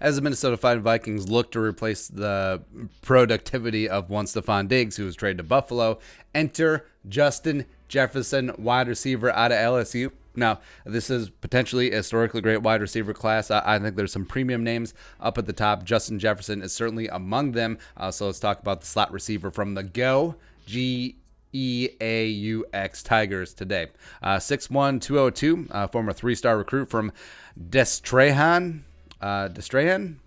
as the Minnesota Vikings look to replace the productivity of one Stephon Diggs, who was traded to Buffalo. Enter Justin Jefferson, wide receiver out of LSU. Now, this is potentially a historically great wide receiver class. I think there's some premium names up at the top. Justin Jefferson is certainly among them. So let's talk about the slot receiver from the GEAUX Tigers today. 6'1", 202, former three-star recruit from Destrehan,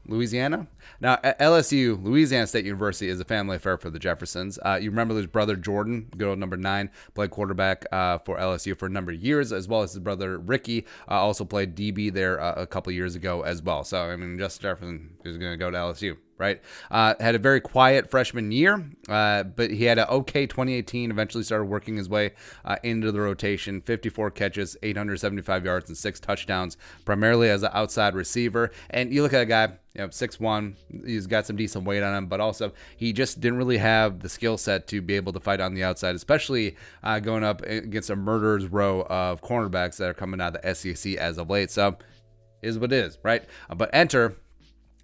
Louisiana. Now, at LSU, Louisiana State University, is a family affair for the Jeffersons. You remember his brother Jordan, good old number 9, played quarterback for LSU for a number of years, as well as his brother Ricky, also played DB there a couple years ago as well. So, I mean, Justin Jefferson is going to go to LSU, right? Had a very quiet freshman year, but he had an okay 2018, eventually started working his way into the rotation. 54 catches, 875 yards, and 6 touchdowns, primarily as an outside receiver. And you look at a guy, 6'1", he's got some decent weight on him, but also he just didn't really have the skill set to be able to fight on the outside, especially going up against a murderer's row of cornerbacks that are coming out of the SEC as of late. So, is what it is, right? But enter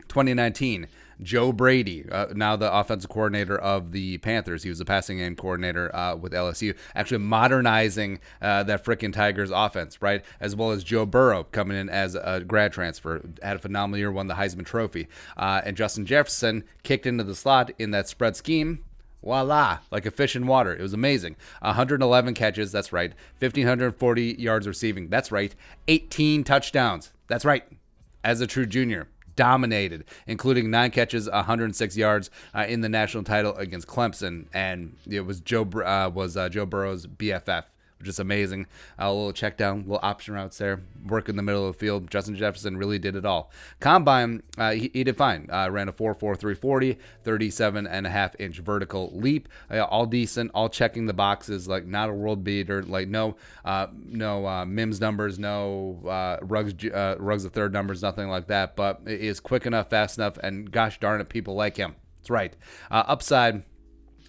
2019, Joe Brady, now the offensive coordinator of the Panthers. He was the passing game coordinator with LSU, actually modernizing that freaking Tigers offense, right? As well as Joe Burrow coming in as a grad transfer, had a phenomenal year, won the Heisman Trophy. And Justin Jefferson kicked into the slot in that spread scheme. Voila, like a fish in water. It was amazing. 111 catches, that's right. 1,540 yards receiving, that's right. 18 touchdowns, that's right. As a true junior. Dominated, including 9 catches, 106 yards in the national title against Clemson, and it was Joe Burrow's BFF, which is amazing. A little check down, little option routes there, work in the middle of the field. Justin Jefferson really did it all. Combine, he did fine. Ran a 4.4 340, 37.5-inch vertical leap. All decent, all checking the boxes. Like not a world beater. Like no Mims numbers, no Ruggs the third numbers, nothing like that. But it is quick enough, fast enough, and gosh darn it, people like him. That's right. Upside.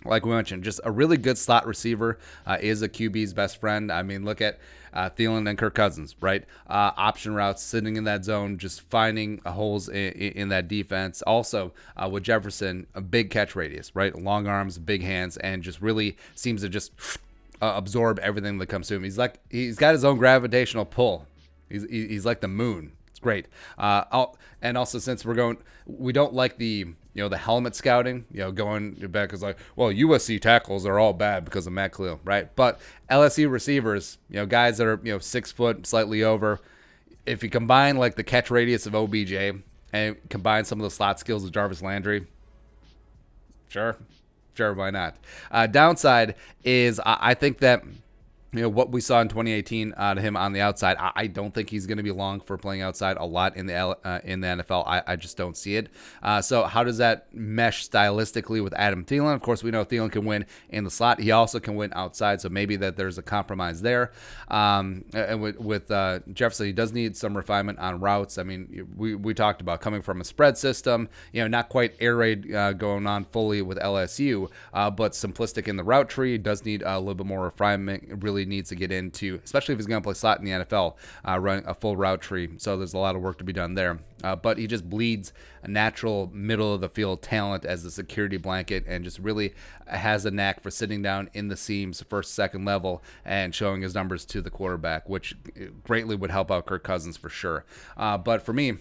Like we mentioned, just a really good slot receiver, is a QB's best friend. I mean, look at Thielen and Kirk Cousins, right? Option routes, sitting in that zone, just finding holes in that defense. Also, with Jefferson, a big catch radius, right? Long arms, big hands, and just really seems to just absorb everything that comes to him. He's got his own gravitational pull. He's like the moon. It's great. And also, since we don't like the helmet scouting, going back is like, well, USC tackles are all bad because of Matt Khalil, right? But LSU receivers, guys that are 6 foot, slightly over, if you combine like the catch radius of OBJ and combine some of the slot skills of Jarvis Landry, sure, why not? Downside is I think that what we saw in 2018 out of him on the outside, I don't think he's going to be long for playing outside a lot in the NFL. I just don't see it. So how does that mesh stylistically with Adam Thielen? Of course, we know Thielen can win in the slot. He also can win outside, so maybe that there's a compromise there. And with Jefferson, he does need some refinement on routes. I mean, we talked about coming from a spread system, not quite air raid going on fully with LSU, but simplistic in the route tree. Does need a little bit more refinement. Really needs to get into, especially if he's going to play slot in the NFL, running a full route tree. So there's a lot of work to be done there. But he just bleeds a natural middle of the field talent as a security blanket, and just really has a knack for sitting down in the seams, first, second level, and showing his numbers to the quarterback, which greatly would help out Kirk Cousins for sure. But for me,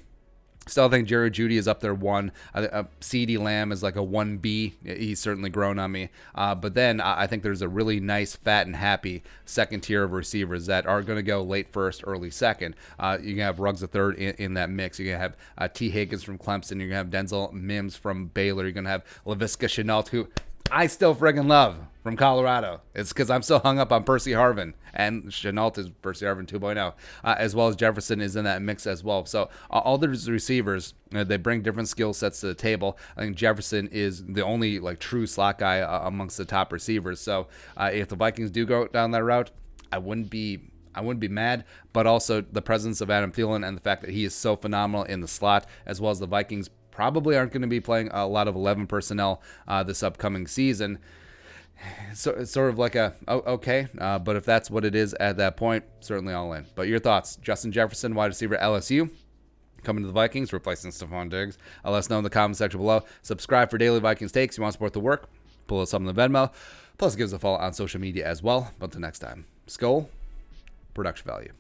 still, I think Jerry Jeudy is up there 1. CeeDee Lamb is like a 1B. He's certainly grown on me. But then I think there's a really nice, fat, and happy second tier of receivers that are going to go late first, early second. You can have Ruggs the third in that mix. You're going to have T. Higgins from Clemson. You're going to have Denzel Mims from Baylor. You're going to have Laviska Shenault, who I still friggin' love, from Colorado. It's because I'm still hung up on Percy Harvin, and Shenault is Percy Harvin 2.0, as well as Jefferson is in that mix as well. So all these receivers, they bring different skill sets to the table. I think Jefferson is the only true slot guy amongst the top receivers. So if the Vikings do go down that route, I wouldn't be mad, but also the presence of Adam Thielen and the fact that he is so phenomenal in the slot, as well as the Vikings probably aren't going to be playing a lot of 11 personnel this upcoming season. So it's sort of like okay, but if that's what it is at that point, certainly all in. But your thoughts, Justin Jefferson, wide receiver LSU, coming to the Vikings, replacing Stephon Diggs. Let us know in the comment section below. Subscribe for daily Vikings takes. You want to support the work? Pull us up on the Venmo. Plus, give us a follow on social media as well. But until next time, Skol, production value.